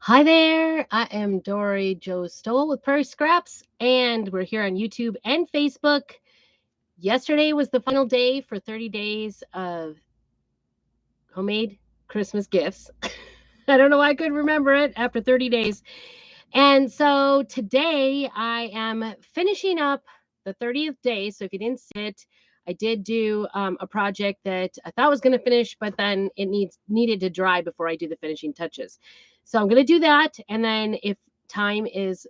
Hi there, I am Dory Joe Stoll with Prairie Scraps, and we're here on YouTube and Facebook. Yesterday was the final day for 30 days of homemade Christmas gifts. I don't know why I couldn't remember it after 30 days. And so today I am finishing up the 30th day. So if you didn't see it, I did do a project that I thought was going to finish, but then it needed to dry before I do the finishing touches. So I'm going to do that. And then if time is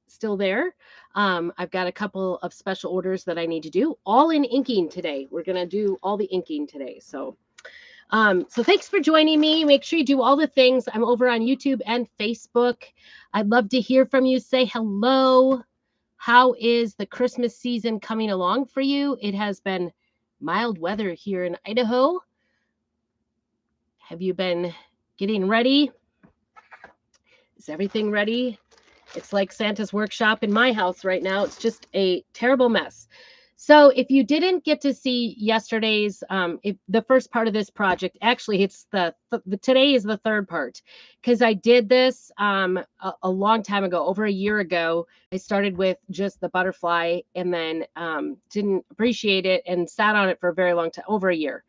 still there, I've got a couple of special orders that I need to do, all in inking today. We're going to do all the inking today. So thanks for joining me. Make sure you do all the things. I'm over on YouTube and Facebook. I'd love to hear from you. Say hello. How is the Christmas season coming along for you? It has been mild weather here in Idaho. Have you been getting ready? Is everything ready? It's like Santa's workshop in my house right now. It's just a terrible mess. So if you didn't get to see yesterday's, the first part of this project, actually it's today is the third part, because I did this a long time ago, over a year ago. I started with just the butterfly and then didn't appreciate it and sat on it for a very long time, over a year.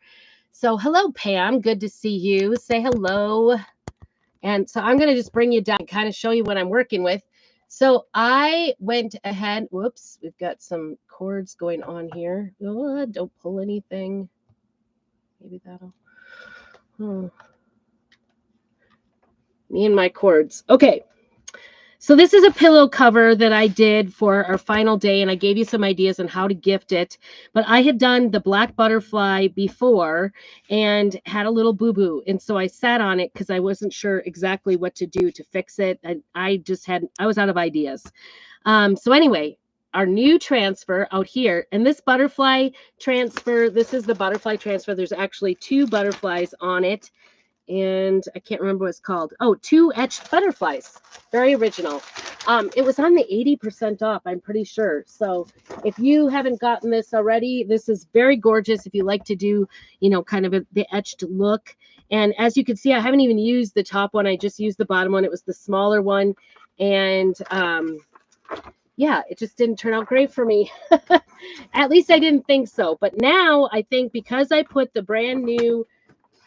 So hello, Pam. Good to see you. Say hello. And so I'm going to just bring you down and kind of show you what I'm working with. So I went ahead. Whoops, we've got some cords going on here. Oh, don't pull anything. Maybe that'll. Oh. Me and my cords. Okay. So this is a pillow cover that I did for our final day, and I gave you some ideas on how to gift it. But I had done the black butterfly before and had a little boo-boo. And so I sat on it because I wasn't sure exactly what to do to fix it. I was out of ideas. So anyway, our new transfer out here, and this butterfly transfer, this is the butterfly transfer. There's actually two butterflies on it. And I can't remember what it's called. Oh, two etched butterflies. Very original. It was on the 80% off, I'm pretty sure. So if you haven't gotten this already, this is very gorgeous if you like to do, kind of the etched look. And as you can see, I haven't even used the top one. I just used the bottom one. It was the smaller one. And yeah, it just didn't turn out great for me. At least I didn't think so. But now I think because I put the brand new,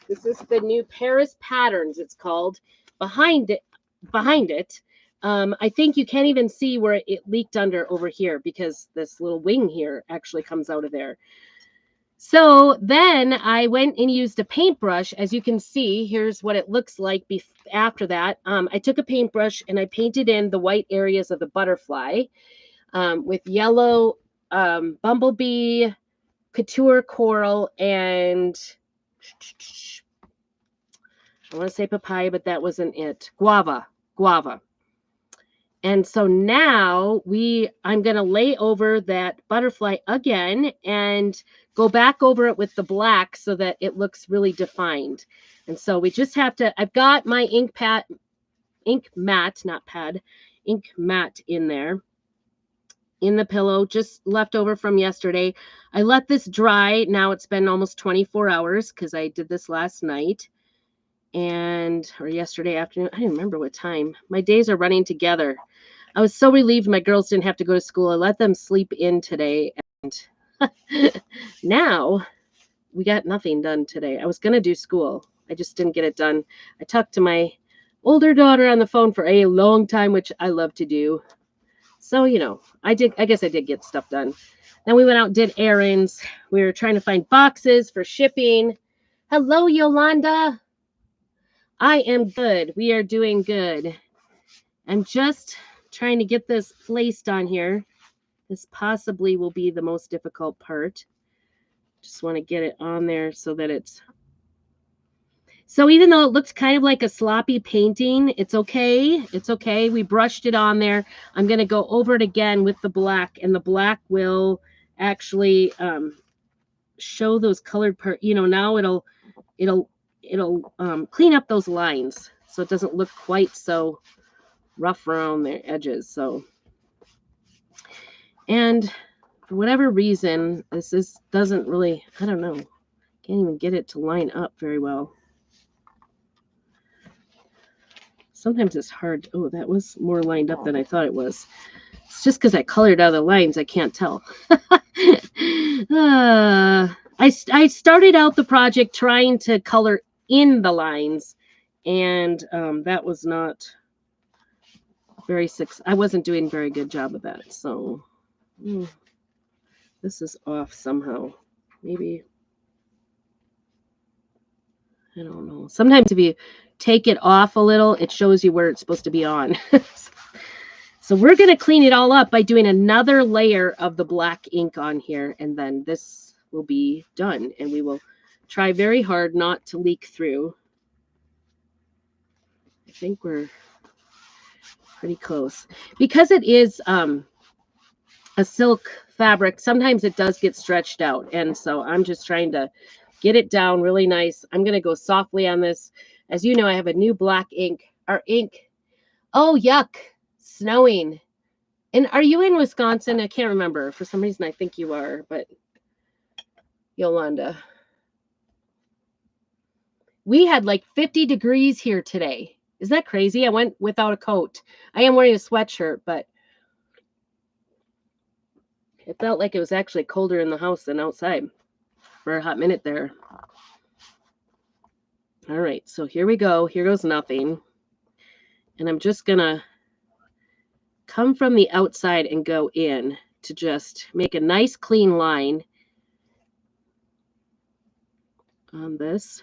this is the new Paris Patterns, it's called, behind it. I think you can't even see where it leaked under over here because this little wing here actually comes out of there. So then I went and used a paintbrush. As you can see, here's what it looks like after that. I took a paintbrush and I painted in the white areas of the butterfly with yellow bumblebee, couture coral, and I want to say papaya, but that wasn't it. Guava. And so now I'm going to lay over that butterfly again and go back over it with the black so that it looks really defined. And so we just have to, I've got my ink mat in there in the pillow, just left over from yesterday. I let this dry. Now it's been almost 24 hours because I did this last night. Or yesterday afternoon. I don't remember what time. My days are running together. I was so relieved my girls didn't have to go to school. I let them sleep in today. And now we got nothing done today. I was going to do school. I just didn't get it done. I talked to my older daughter on the phone for a long time, which I love to do. So, I guess I did get stuff done. Then we went out and did errands. We were trying to find boxes for shipping. Hello, Yolanda. I am good. We are doing good. I'm just trying to get this placed on here. This possibly will be the most difficult part. Just want to get it on there so that it's... So even though it looks kind of like a sloppy painting, it's okay. It's okay. We brushed it on there. I'm going to go over it again with the black, and the black will actually show those colored parts. Now it'll clean up those lines so it doesn't look quite so rough around the edges. So, and for whatever reason, this doesn't really, I don't know, can't even get it to line up very well. Sometimes it's hard. Oh, that was more lined up than I thought it was. It's just because I colored out the lines, I can't tell. I started out the project trying to color in the lines, and that was not very I wasn't doing a very good job of that. So this is off somehow. Maybe, I don't know. Sometimes if you take it off a little, it shows you where it's supposed to be on. So we're going to clean it all up by doing another layer of the black ink on here, and then this will be done, and we will try very hard not to leak through. I think we're pretty close. Because it is a silk fabric, sometimes it does get stretched out, and so I'm just trying to get it down really nice. I'm going to go softly on this. As you know, I have a new black ink. Our ink. Oh, yuck. Snowing. And are you in Wisconsin? I can't remember. For some reason, I think you are, but Yolanda. We had like 50 degrees here today. Is that crazy? I went without a coat. I am wearing a sweatshirt, but it felt like it was actually colder in the house than outside for a hot minute there. All right, so here we go. Here goes nothing. And I'm just going to come from the outside and go in to just make a nice clean line on this.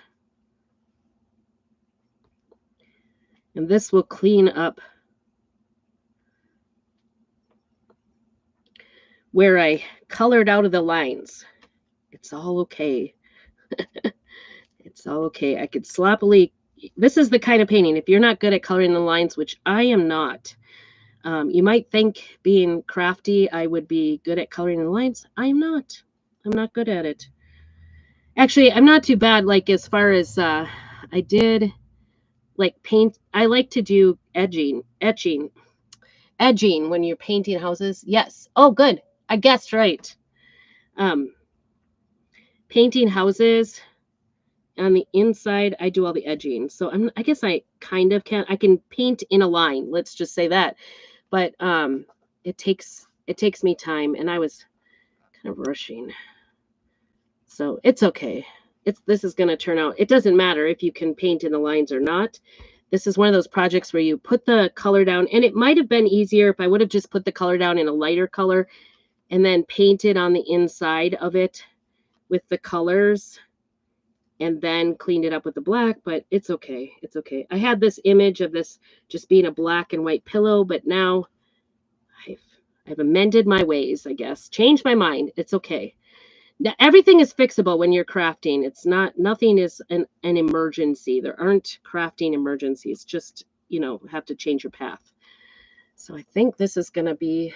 And this will clean up where I colored out of the lines. It's all okay. It's all okay. I could sloppily. This is the kind of painting, if you're not good at coloring the lines, which I am not, you might think being crafty, I would be good at coloring the lines. I'm not. I'm not good at it. Actually, I'm not too bad. Like as far as I did like paint, I like to do etching when you're painting houses. Yes. Oh, good. I guessed right. Painting houses on the inside, I do all the edging. So I guess I kind of I can paint in a line. Let's just say that. But it takes me time, and I was kind of rushing. So it's okay. This is going to turn out. It doesn't matter if you can paint in the lines or not. This is one of those projects where you put the color down, and it might have been easier if I would have just put the color down in a lighter color and then painted on the inside of it with the colors and then cleaned it up with the black, but it's okay. It's okay. I had this image of this just being a black and white pillow, but now I've amended my ways, I guess. Changed my mind. It's okay. Now, everything is fixable when you're crafting. It's nothing is an emergency. There aren't crafting emergencies. Just, have to change your path. So I think this is going to be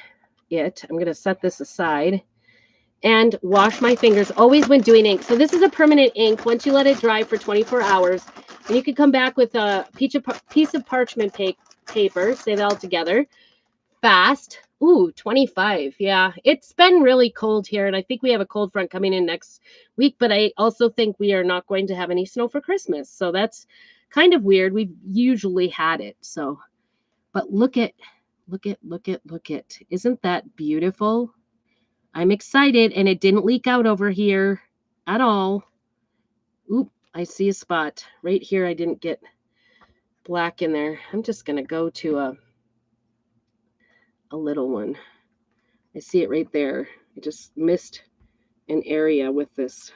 it. I'm going to set this aside and wash my fingers always when doing ink. So this is a permanent ink. Once you let it dry for 24 hours, and you can come back with a piece of parchment paper, say that all together, fast. Ooh, 25. Yeah, it's been really cold here, and I think we have a cold front coming in next week, but I also think we are not going to have any snow for Christmas. So that's kind of weird. We've usually had it. So, but look at. Isn't that beautiful? I'm excited, and it didn't leak out over here at all. Oop, I see a spot right here. I didn't get black in there. I'm just going to go to a little one. I see it right there. I just missed an area with this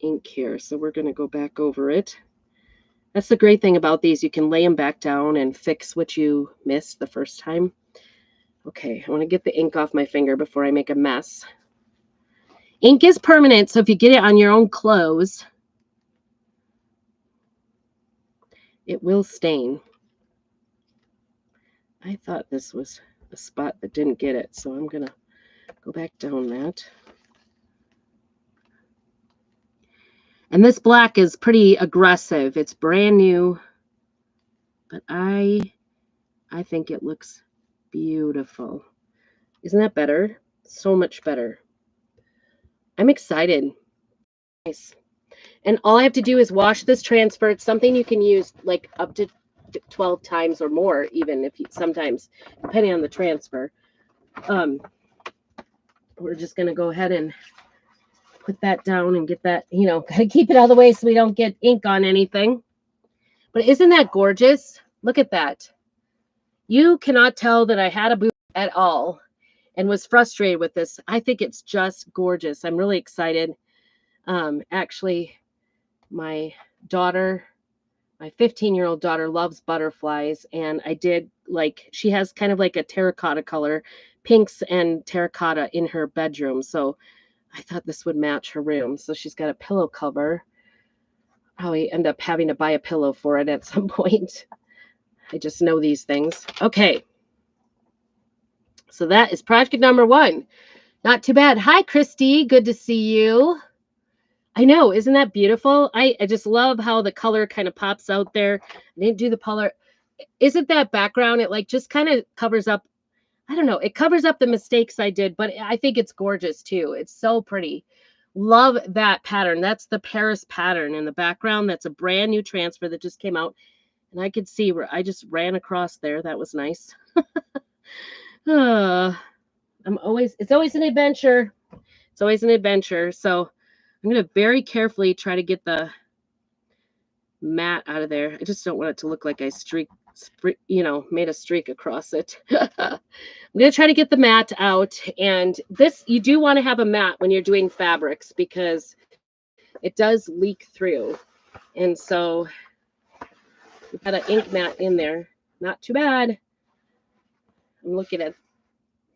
ink here. So we're going to go back over it. That's the great thing about these. You can lay them back down and fix what you missed the first time. Okay, I want to get the ink off my finger before I make a mess. Ink is permanent, so if you get it on your own clothes, it will stain. I thought this was a spot that didn't get it, so I'm going to go back down that. And this black is pretty aggressive. It's brand new, but I think it looks beautiful. Isn't that better? So much better. I'm excited. Nice. And all I have to do is wash this transfer. It's something you can use like up to 12 times or more, even if you, sometimes, depending on the transfer. We're just going to go ahead and put that down and get that, you know, gotta keep it out of the way so we don't get ink on anything. But isn't that gorgeous? Look at that. You cannot tell that I had a booth at all and was frustrated with this. I think it's just gorgeous. I'm really excited. Actually, my daughter, my 15-year-old daughter loves butterflies, and I did like, she has kind of like a terracotta color, pinks and terracotta in her bedroom. So I thought this would match her room. So she's got a pillow cover. Probably end up having to buy a pillow for it at some point. I just know these things. Okay. So that is project number 1. Not too bad. Hi, Christy. Good to see you. I know. Isn't that beautiful? I just love how the color kind of pops out there. I didn't do the color. Isn't that background? It like just kind of covers up. I don't know. It covers up the mistakes I did, but I think it's gorgeous too. It's so pretty. Love that pattern. That's the Paris pattern in the background. That's a brand new transfer that just came out. And I could see where I just ran across there. That was nice. It's always an adventure. It's always an adventure. So I'm going to very carefully try to get the mat out of there. I just don't want it to look like I made a streak across it. I'm going to try to get the mat out. And this, you do want to have a mat when you're doing fabrics because it does leak through. And so we've got an ink mat in there. Not too bad. I'm looking at,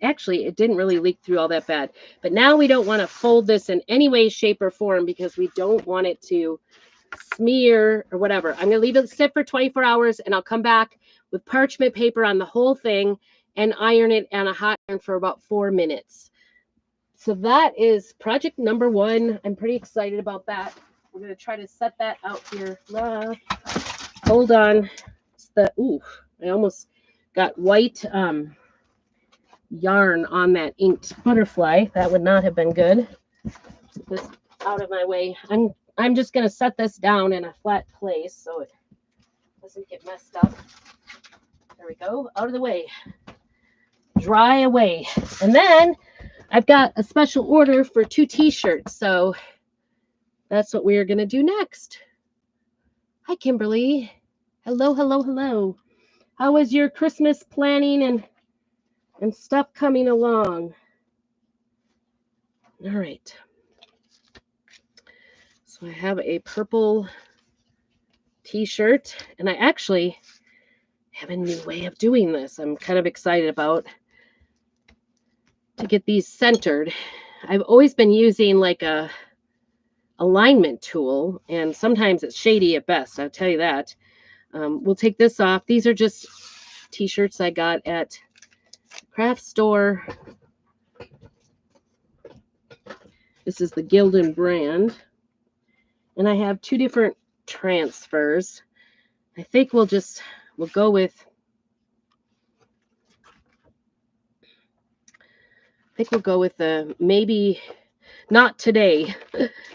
actually, it didn't really leak through all that bad. But now we don't want to fold this in any way, shape, or form because we don't want it to smear or whatever. I'm going to leave it sit for 24 hours and I'll come back with parchment paper on the whole thing and iron it on a hot iron for about 4 minutes. So that is project number 1. I'm pretty excited about that. We're going to try to set that out here. Hold on. I almost got white yarn on that inked butterfly. That would not have been good. Get this out of my way. I'm just going to set this down in a flat place so it doesn't get messed up. There we go. Out of the way. Dry away. And then I've got a special order for 2 t-shirts. So that's what we're going to do next. Hi, Kimberly. Hello, hello, hello. How was your Christmas planning and stuff coming along? All right. So I have a purple t-shirt, and I actually have a new way of doing this. I'm kind of excited about to get these centered. I've always been using like a alignment tool, and sometimes it's shady at best. I'll tell you that. We'll take this off. These are just t-shirts I got at the craft store. This is the Gildan brand. And I have 2 different transfers. I think we'll go with, the maybe not today,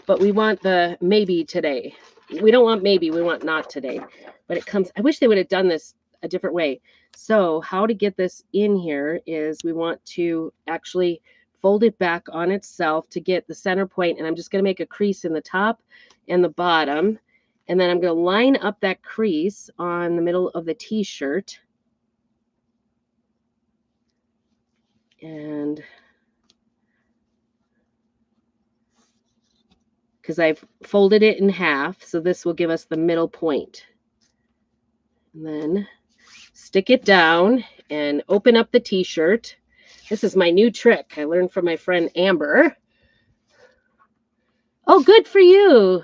but we want the maybe today. We don't want maybe, we want not today. But it comes, I wish they would have done this a different way. So how to get this in here is we want to actually fold it back on itself to get the center point, and I'm just going to make a crease in the top and the bottom, and then I'm going to line up that crease on the middle of the t-shirt, and because I've folded it in half, so this will give us the middle point, and then stick it down and open up the t-shirt. This is my new trick I learned from my friend Amber. Oh, good for you.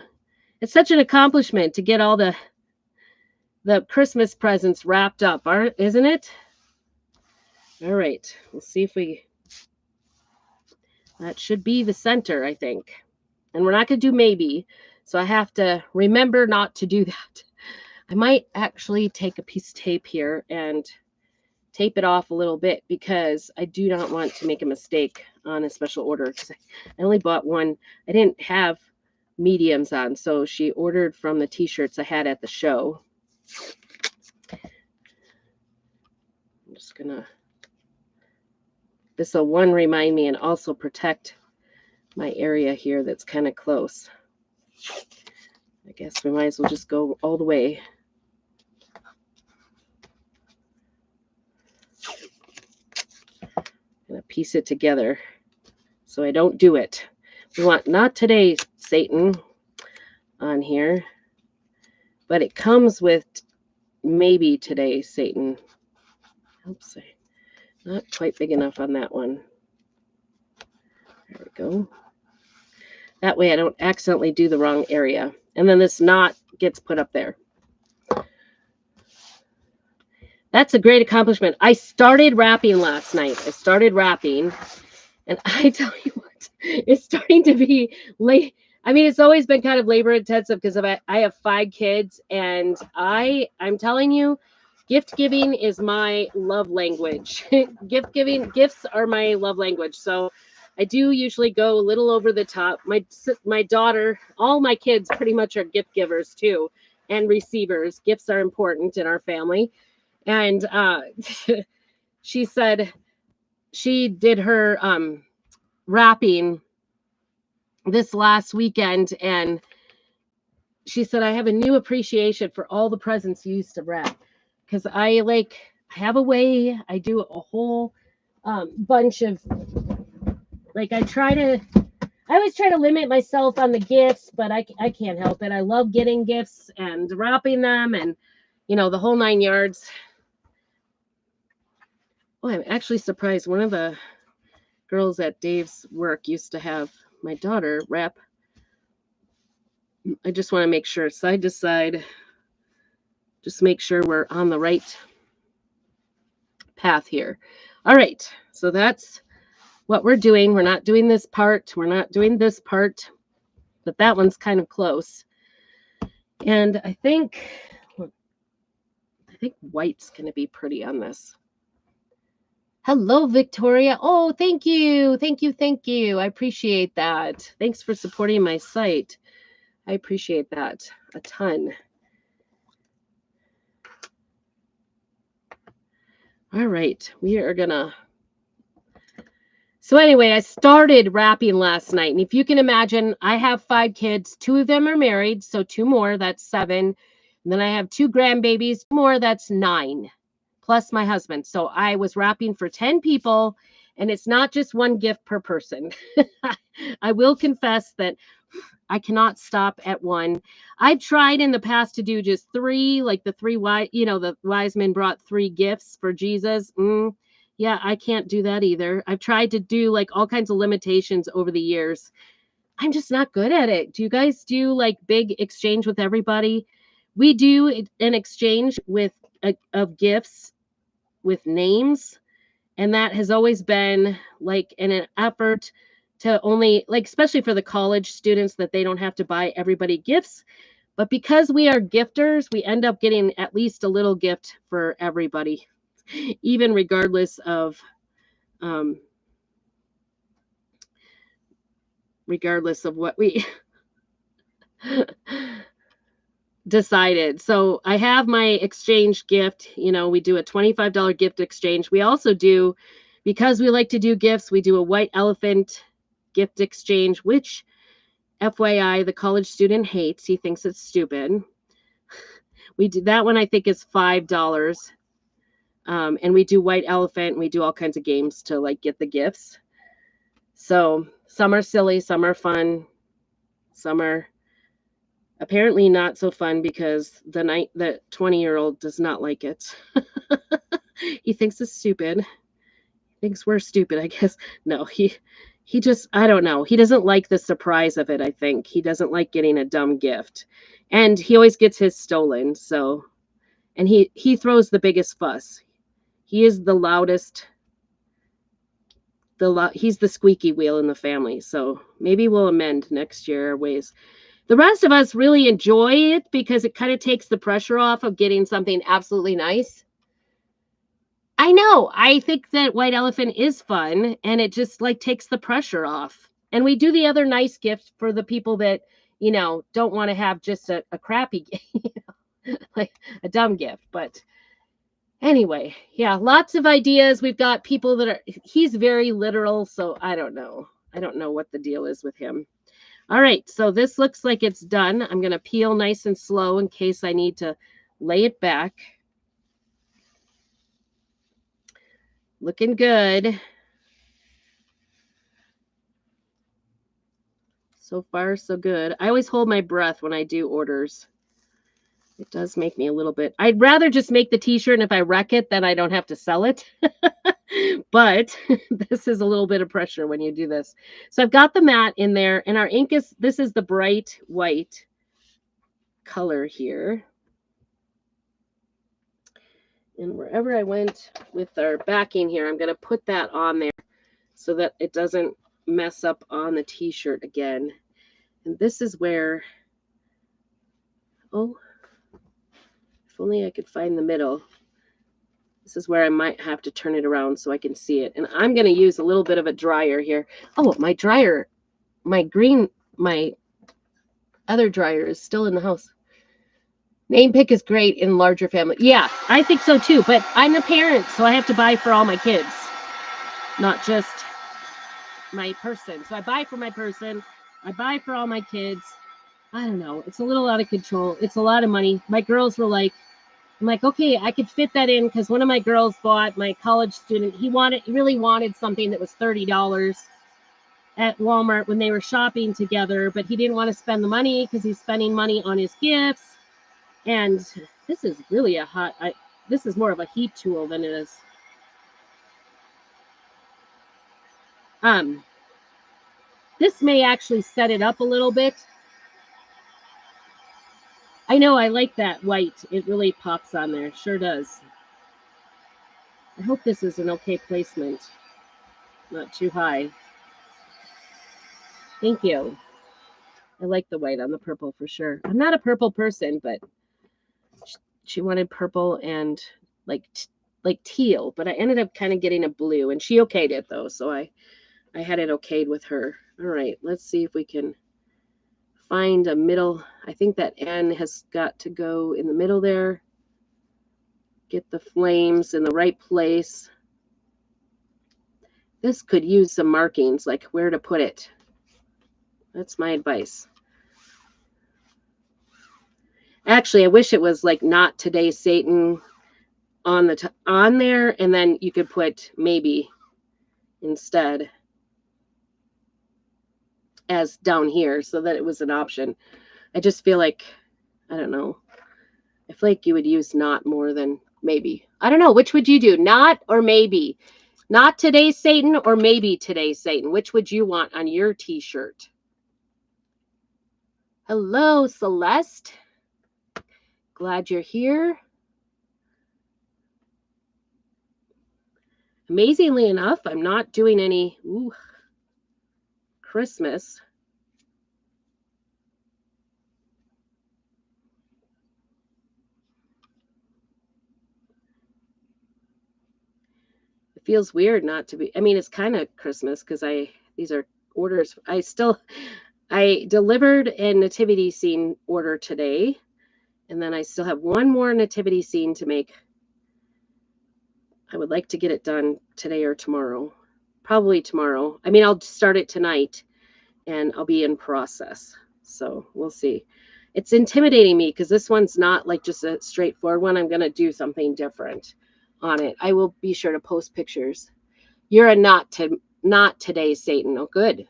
It's such an accomplishment to get all the Christmas presents wrapped up, isn't it? All right. We'll see if that should be the center, I think. And we're not going to do maybe, so I have to remember not to do that. I might actually take a piece of tape here and tape it off a little bit because I do not want to make a mistake on a special order because I only bought one. I didn't have mediums on, so she ordered from the t-shirts I had at the show. just gonna, this will one remind me and also protect my area here that's kind of close. I guess we might as well just go all the way. Gonna piece it together so I don't do it. We want not today, Satan, on here, but it comes with maybe today, Satan. Oops, not quite big enough on that one. There we go. That way I don't accidentally do the wrong area. And then this knot gets put up there. That's a great accomplishment. I started wrapping last night. And I tell you what, it's starting to be late. I mean, it's always been kind of labor intensive because I have 5 kids, and I'm telling you, gift giving is my love language. Gifts are my love language. So I do usually go a little over the top. My daughter, all my kids pretty much are gift givers too, and receivers. Gifts are important in our family. And she said she did her wrapping this last weekend, and she said, I have a new appreciation for all the presents you used to wrap, because I have a way, I do a whole bunch of, like, I always try to limit myself on the gifts, but I can't help it. I love getting gifts and wrapping them, and the whole 9 yards. Oh, I'm actually surprised. One of the girls at Dave's work used to have my daughter wrap. I just want to make sure, side to side, just make sure we're on the right path here. All right, so that's what we're doing. We're not doing this part. We're not doing this part, but that one's kind of close. And I think white's going to be pretty on this. Hello, Victoria. Oh, thank you. Thank you. Thank you. I appreciate that. Thanks for supporting my site. I appreciate that a ton. All right. We are going to. So anyway, I started wrapping last night. And if you can imagine, I have 5 kids. 2 of them are married. So 2 more, that's 7. And then I have 2 grandbabies. More, that's 9. Plus my husband. So I was wrapping for 10 people, and it's not just one gift per person. I will confess that I cannot stop at one. I've tried in the past to do just 3, like the 3 the wise men brought 3 gifts for Jesus. Yeah, I can't do that either. I've tried to do like all kinds of limitations over the years. I'm just not good at it. Do you guys do like big exchange with everybody? We do an exchange of gifts with names, and that has always been like in an effort to only, like, especially for the college students, that they don't have to buy everybody gifts. But because we are gifters, we end up getting at least a little gift for everybody, even regardless of what we decided. So I have my exchange gift. We do a $25 gift exchange. We also do, because we like to do gifts, we do a white elephant gift exchange, which, FYI, the college student hates. He thinks it's stupid. We do that one, I think, is $5. And we do white elephant, and we do all kinds of games to like get the gifts. So some are silly, some are fun, some are apparently not so fun, because the 20-year-old does not like it. He thinks it's stupid. He thinks we're stupid, I guess. No, he just, I don't know. He doesn't like the surprise of it, I think. He doesn't like getting a dumb gift. And he always gets his stolen, so. And he throws the biggest fuss. He is the loudest. He's the squeaky wheel in the family. So maybe we'll amend next year our ways. The rest of us really enjoy it because it kind of takes the pressure off of getting something absolutely nice. I know. I think that white elephant is fun, and it just like takes the pressure off. And we do the other nice gift for the people that, don't want to have just a crappy gift, like a dumb gift. But Anyway, yeah, lots of ideas. We've got people that are, he's very literal, so I don't know. I don't know what the deal is with him. All right, so this looks like it's done. I'm going to peel nice and slow in case I need to lay it back. Looking good. So far, so good. I always hold my breath when I do orders. It does make me a little bit. I'd rather just make the t-shirt, and if I wreck it, then I don't have to sell it. But this is a little bit of pressure when you do this. So I've got the matte in there, and our ink is, this is the bright white color here. And wherever I went with our backing here, I'm going to put that on there so that it doesn't mess up on the t-shirt again. And this is where, oh, if only I could find the middle. This is where I might have to turn it around so I can see it. And I'm going to use a little bit of a dryer here. Oh, my dryer, my other dryer is still in the house. Name pick is great in larger family. Yeah, I think so too. But I'm a parent, so I have to buy for all my kids, not just my person. So I buy for my person. I buy for all my kids. I don't know. It's a little out of control. It's a lot of money. My girls were like, I'm like, okay, I could fit that in because one of my girls bought, my college student, he really wanted something that was $30 at Walmart when they were shopping together, but he didn't want to spend the money because he's spending money on his gifts. And this is really this is more of a heat tool than it is. This may actually set it up a little bit. I know, I like that white. It really pops on there. Sure does. I hope this is an okay placement. Not too high. Thank you. I like the white on the purple for sure. I'm not a purple person, but she wanted purple and like teal, but I ended up kind of getting a blue, and she okayed it though, so I had it okayed with her. All right, let's see if we can find a middle. I think that N has got to go in the middle there. Get the flames in the right place. This could use some markings, like where to put it. That's my advice. Actually, I wish it was like not today, Satan on there, and then you could put maybe instead as down here so that it was an option. I just feel like, I don't know. I feel like you would use not more than maybe. I don't know. Which would you do? Not or maybe? Not today, Satan, or maybe today, Satan? Which would you want on your t-shirt? Hello, Celeste. Glad you're here. Amazingly enough, I'm not doing any Christmas. It feels weird not to be. I mean, it's kind of Christmas because these are orders. I delivered a nativity scene order today, and then I still have one more nativity scene to make. I would like to get it done today or tomorrow. Probably tomorrow. I mean, I'll start it tonight and I'll be in process. So we'll see. It's intimidating me because this one's not like just a straightforward one. I'm going to do something different on it. I will be sure to post pictures. You're a not today, Satan. Oh, good.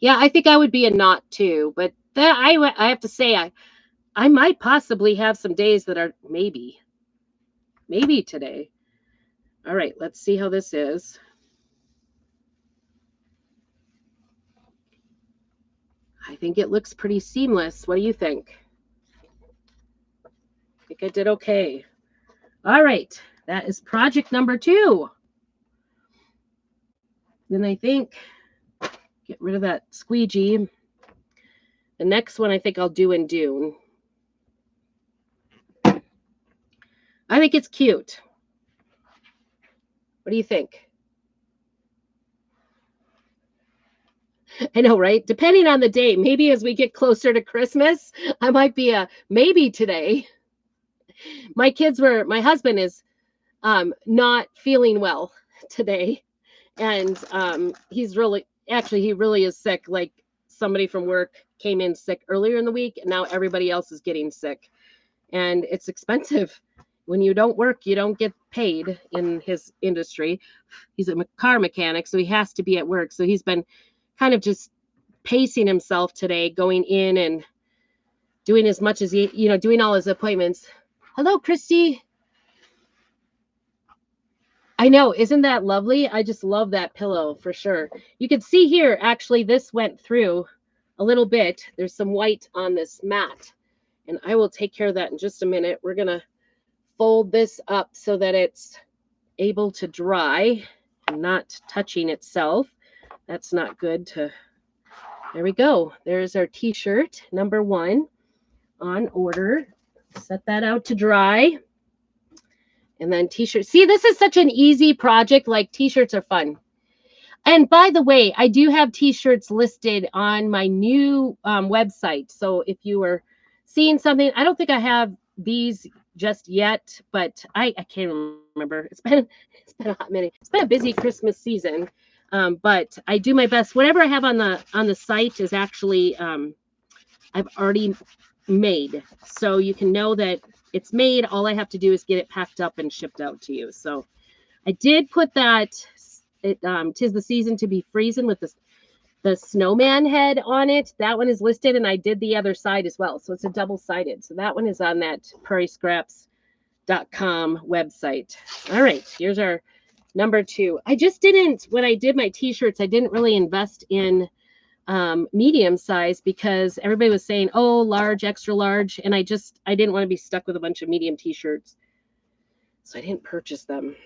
Yeah, I think I would be a not too, but that I have to say I might possibly have some days that are maybe today. All right, let's see how this is. I think it looks pretty seamless. What do you think? I think I did okay. All right, that is project number 2. Then I think, get rid of that squeegee. The next one I think I'll do in Dune. I think it's cute. What do you think? I know, right? Depending on the day, maybe as we get closer to Christmas, I might be a maybe today. My husband is not feeling well today. And he's really, actually, he really is sick. Like somebody from work came in sick earlier in the week, and now everybody else is getting sick. And it's expensive. When you don't work, you don't get paid in his industry. He's a car mechanic, so he has to be at work. So he's been kind of just pacing himself today, going in and doing as much as he, doing all his appointments. Hello, Christy. I know, isn't that lovely? I just love that pillow for sure. You can see here, actually, this went through a little bit. There's some white on this mat, and I will take care of that in just a minute. We're going to fold this up so that it's able to dry and not touching itself. That's not good to, there we go. There's our t-shirt, number 1 on order. Set that out to dry. And then t-shirts. See, this is such an easy project. Like t-shirts are fun. And by the way, I do have t-shirts listed on my new website. So if you were seeing something, I don't think I have these just yet, but I can't remember. It's been a hot minute. It's been a busy Christmas season, but I do my best. Whatever I have on the site is actually I've already made, so you can know that it's made. All I have to do is get it packed up and shipped out to you. So I did put that. It 'tis the season to be freezing with the snowman head on it. That one is listed, and I did the other side as well. So it's a double-sided. So that one is on that prairiescraps.com website. All right, here's our number 2. I just didn't, when I did my t-shirts, I didn't really invest in medium size because everybody was saying, oh, large, extra large. And I didn't want to be stuck with a bunch of medium t-shirts. So I didn't purchase them.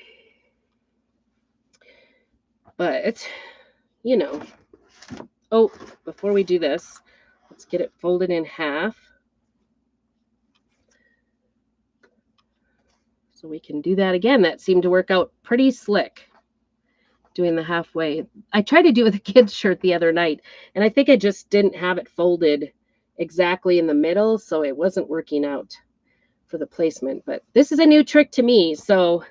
But, oh, before we do this, let's get it folded in half. So we can do that again. That seemed to work out pretty slick. Doing the halfway. I tried to do with a kid's shirt the other night, and I think I just didn't have it folded exactly in the middle, so it wasn't working out for the placement. But this is a new trick to me, so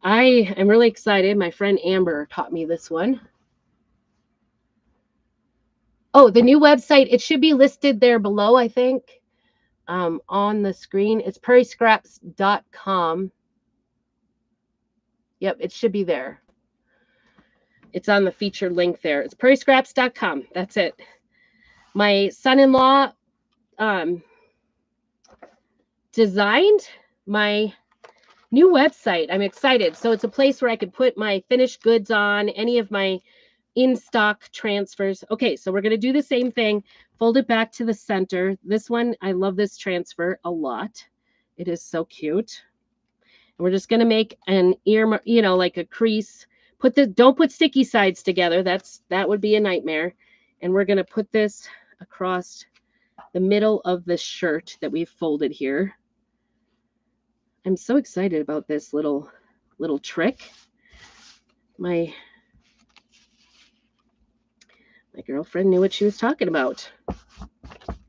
I am really excited. My friend Amber taught me this one. Oh, the new website, it should be listed there below, I think, on the screen. It's prairiescraps.com. Yep, it should be there. It's on the featured link there. It's prairiescraps.com. That's it. My son-in-law designed my new website. I'm excited. So it's a place where I could put my finished goods on, any of my in-stock transfers. Okay, so we're going to do the same thing. Fold it back to the center. This one, I love this transfer a lot. It is so cute. And we're just going to make an ear, like a crease. Don't put sticky sides together. That would be a nightmare. And we're going to put this across the middle of the shirt that we've folded here. I'm so excited about this little trick. My girlfriend knew what she was talking about.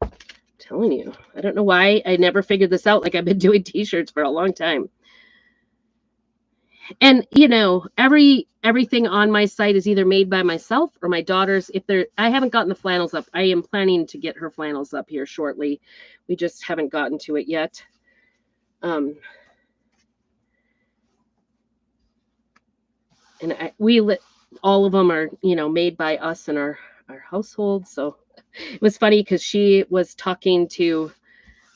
I'm telling you. I don't know why I never figured this out. Like, I've been doing t-shirts for a long time. And everything on my site is either made by myself or my daughters. I haven't gotten the flannels up. I am planning to get her flannels up here shortly. We just haven't gotten to it yet. And all of them are, made by us in our household. So it was funny because she was talking to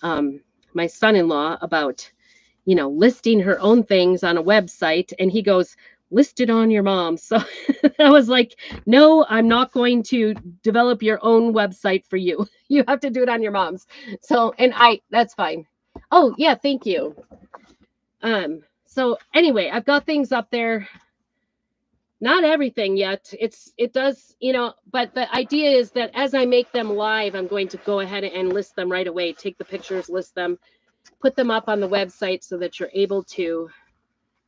my son-in-law about listing her own things on a website, and he goes, list it on your mom. So I was like, no, I'm not going to develop your own website for you. You have to do it on your mom's. So, and that's fine. Oh yeah, thank you. So anyway, I've got things up there. Not everything yet. It does, but the idea is that as I make them live, I'm going to go ahead and list them right away, take the pictures, list them, put them up on the website so that you're able to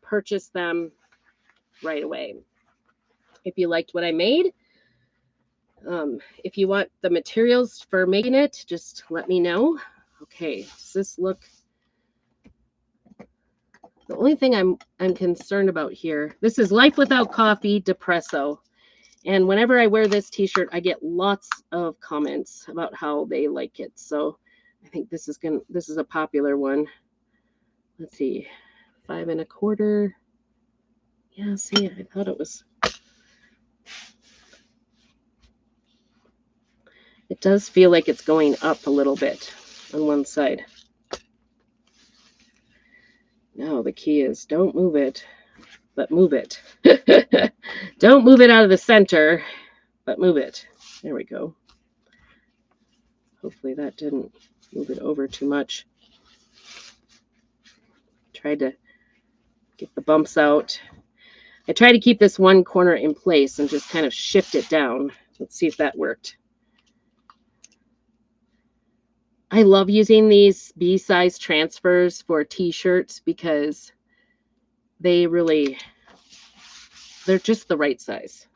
purchase them right away. If you liked what I made, if you want the materials for making it, just let me know. Okay, does this look The only thing I'm concerned about here, this is Life Without Coffee Depresso. And whenever I wear this t-shirt, I get lots of comments about how they like it. So I think this is a popular one. Let's see, 5 1/4. Yeah, see, I thought it was. It does feel like it's going up a little bit on one side. Now the key is don't move it, but move it. Don't move it out of the center, but move it. There we go. Hopefully that didn't move it over too much. Tried to get the bumps out. I tried to keep this one corner in place and just kind of shift it down. Let's see if that worked. I love using these B-size transfers for t-shirts because they're just the right size.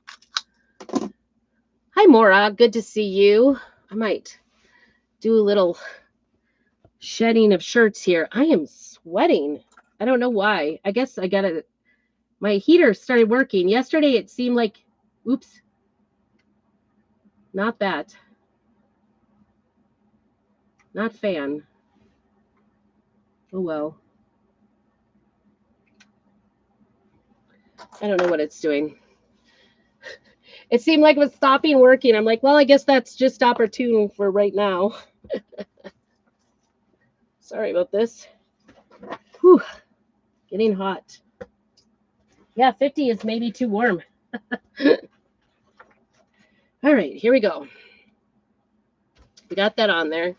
Hi, Maura. Good to see you. I might do a little shedding of shirts here. I am sweating. I don't know why. I guess my heater started working. Yesterday it seemed like, oops, not that. Not fan. Oh well. I don't know what it's doing. It seemed like it was stopping working. I'm like, well, I guess that's just opportune for right now. Sorry about this. Whew. Getting hot. Yeah, 50 is maybe too warm. All right, here we go. We got that on there.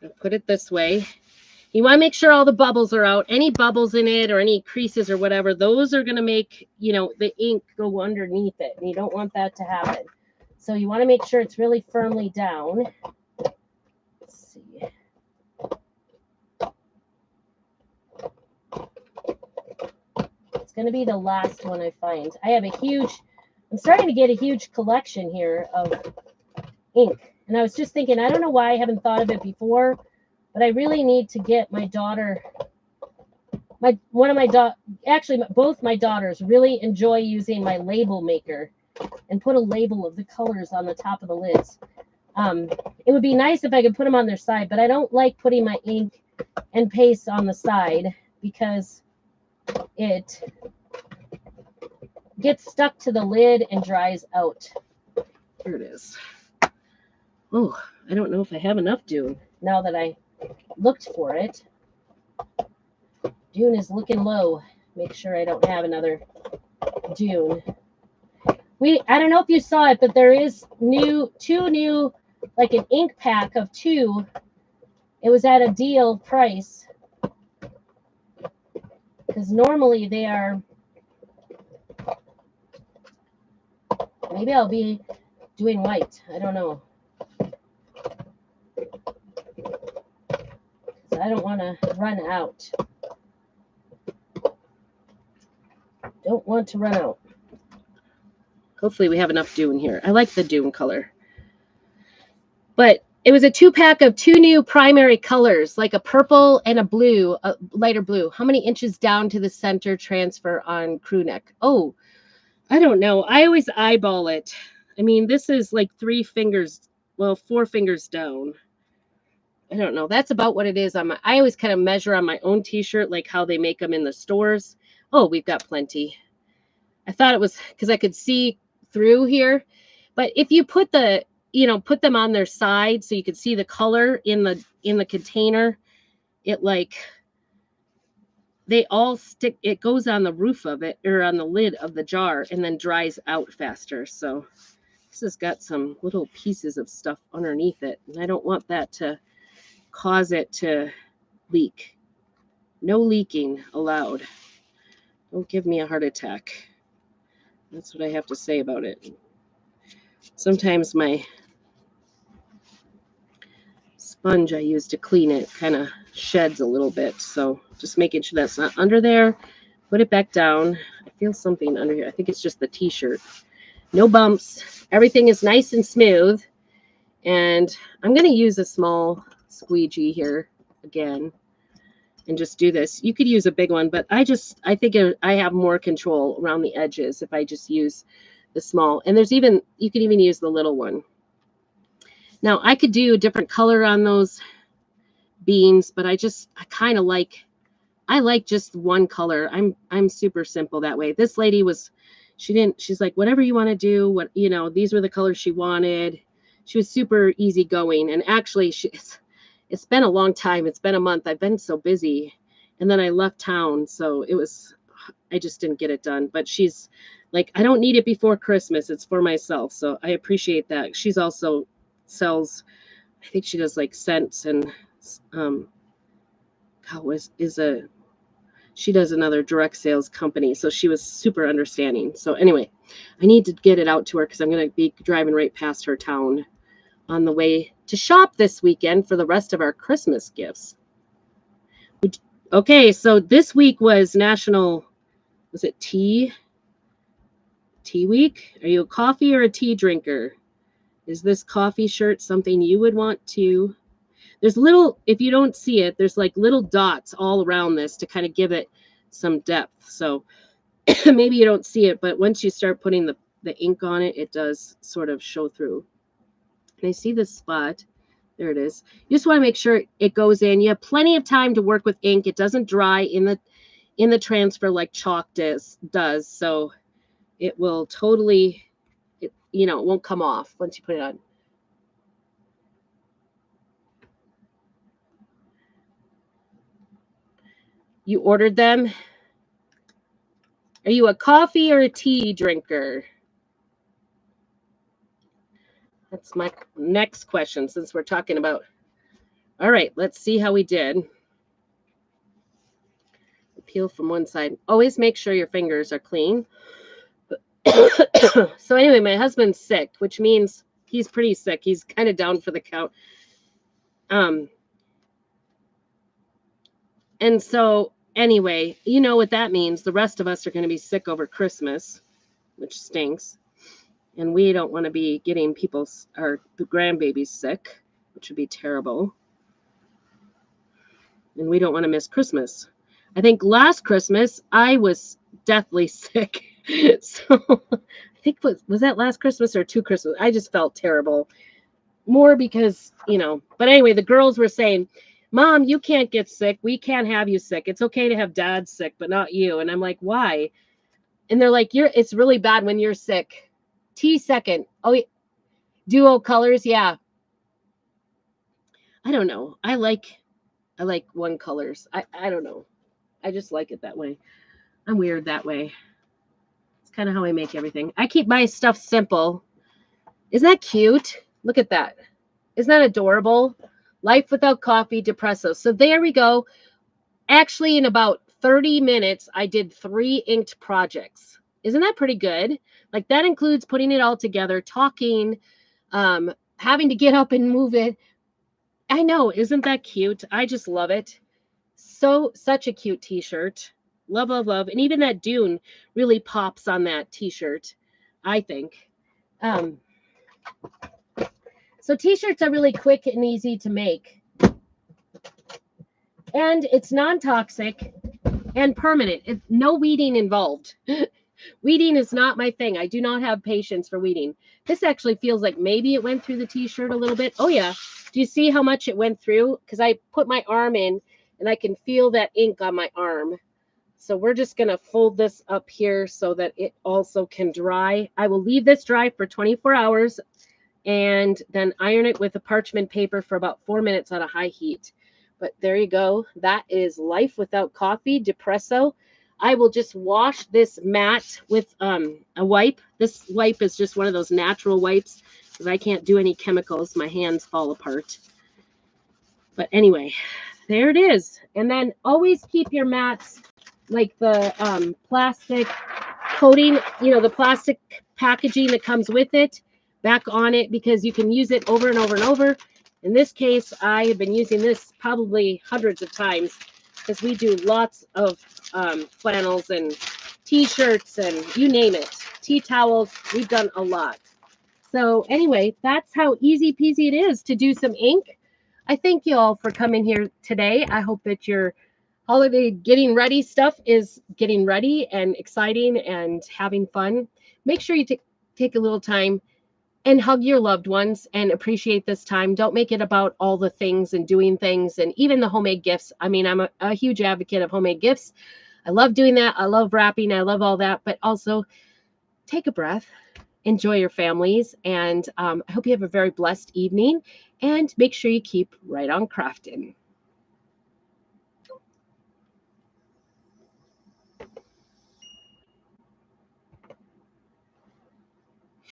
I'll put it this way. You want to make sure all the bubbles are out. Any bubbles in it or any creases or whatever, those are going to make, the ink go underneath it. And you don't want that to happen. So you want to make sure it's really firmly down. Let's see. It's going to be the last one I find. I'm starting to get a huge collection here of ink. And I was just thinking, I don't know why I haven't thought of it before, but I really need to get my daughter, both my daughters really enjoy using my label maker and put a label of the colors on the top of the lids. It would be nice if I could put them on their side, but I don't like putting my ink and paste on the side because it gets stuck to the lid and dries out. Here it is. Oh, I don't know if I have enough Dune now that I looked for it. Dune is looking low. Make sure I don't have another Dune. I don't know if you saw it, but there is two new, like an ink pack of 2. It was at a deal price. Because normally they are, maybe I'll be doing white. I don't know. I don't want to run out. Don't want to run out. Hopefully we have enough Dune here. I like the Dune color. But it was a 2-pack of 2 new primary colors, like a purple and a blue, a lighter blue. How many inches down to the center transfer on crew neck? Oh, I don't know. I always eyeball it. I mean, this is like 4 fingers down. I don't know. That's about what it is on I always kind of measure on my own t-shirt, like how they make them in the stores. Oh, we've got plenty. I thought it was because I could see through here. But if you put them on their side so you could see the color in the container, they all stick. It goes on the roof of it or on the lid of the jar and then dries out faster. So this has got some little pieces of stuff underneath it. And I don't want that to cause it to leak. No leaking allowed. Don't give me a heart attack. That's what I have to say about it. Sometimes my sponge I use to clean it kind of sheds a little bit. So just making sure that's not under there. Put it back down. I feel something under here. I think it's just the t-shirt. No bumps. Everything is nice and smooth. And I'm going to use a small squeegee here again. and just do this. You could use a big one, but I think I have more control around the edges if I just use the small. And you could even use the little one. Now I could do a different color on those beans, but I kind of I like just one color. I'm super simple that way. This lady she's like, whatever you want to do, these were the colors she wanted. She was super easygoing. And actually it's been a long time. It's been a month. I've been so busy. And then I left town. So I just didn't get it done. But she's like, I don't need it before Christmas. It's for myself. So I appreciate that. She's also sells, I think she does like scents and she does another direct sales company. So she was super understanding. So anyway, I need to get it out to her because I'm going to be driving right past her town on the way to shop this weekend for the rest of our Christmas gifts. Okay, so this week was was it tea week? Are you a coffee or a tea drinker? Is this coffee shirt something you would want to? There's if you don't see it, there's like little dots all around this to kind of give it some depth. So maybe you don't see it, but once you start putting the ink on it, it does sort of show through. And I see this spot. There it is. You just want to make sure it goes in. You have plenty of time to work with ink. It doesn't dry in the transfer like chalk does. So it will totally, it won't come off once you put it on. You ordered them? Are you a coffee or a tea drinker? That's my next question since we're talking about. All right, let's see how we did. Peel from one side. Always make sure your fingers are clean. So anyway, my husband's sick, which means he's pretty sick. He's kind of down for the count. And so anyway, you know what that means. The rest of us are going to be sick over Christmas, which stinks. And we don't want to be getting our grandbabies sick, which would be terrible. And we don't want to miss Christmas. I think last Christmas I was deathly sick. So I think was that last Christmas or 2 Christmas? I just felt terrible. More because, but anyway, the girls were saying, Mom, you can't get sick. We can't have you sick. It's okay to have Dad sick, but not you. And I'm like, why? And they're like, it's really bad when you're sick. Tea second. Oh, duo colors. Yeah. I don't know. I like one colors. I don't know. I just like it that way. I'm weird that way. It's kind of how I make everything. I keep my stuff simple. Isn't that cute? Look at that. Isn't that adorable? Life without coffee, depresso. So there we go. Actually, in about 30 minutes, I did 3 inked projects. Isn't that pretty good? Like that includes putting it all together, talking, having to get up and move it. I know. Isn't that cute? I just love it. Such a cute t-shirt. Love, love, love. And even that dune really pops on that t-shirt, I think. So t-shirts are really quick and easy to make. And it's non-toxic and permanent. No weeding involved. Weeding is not my thing. I do not have patience for weeding. This actually feels like maybe it went through the t-shirt a little bit. Oh, yeah. Do you see how much it went through? Because I put my arm in and I can feel that ink on my arm. So we're just going to fold this up here so that it also can dry. I will leave this dry for 24 hours and then iron it with a parchment paper for about 4 minutes on a high heat. But there you go. That is Life Without Coffee, Depresso. I will just wash this mat with a wipe. This wipe is just one of those natural wipes because I can't do any chemicals. My hands fall apart. But anyway, there it is. And then always keep your mats like the plastic coating, the plastic packaging that comes with it back on it because you can use it over and over and over. In this case, I have been using this probably hundreds of times because we do lots of flannels and t-shirts and you name it. Tea towels, we've done a lot. So anyway, that's how easy peasy it is to do some ink. I thank you all for coming here today. I hope that you're holiday getting ready stuff is getting ready and exciting and having fun. Make sure you take a little time and hug your loved ones and appreciate this time. Don't make it about all the things and doing things and even the homemade gifts. I mean, I'm a huge advocate of homemade gifts. I love doing that. I love wrapping. I love all that. But also take a breath, enjoy your families, and I hope you have a very blessed evening. And make sure you keep right on crafting.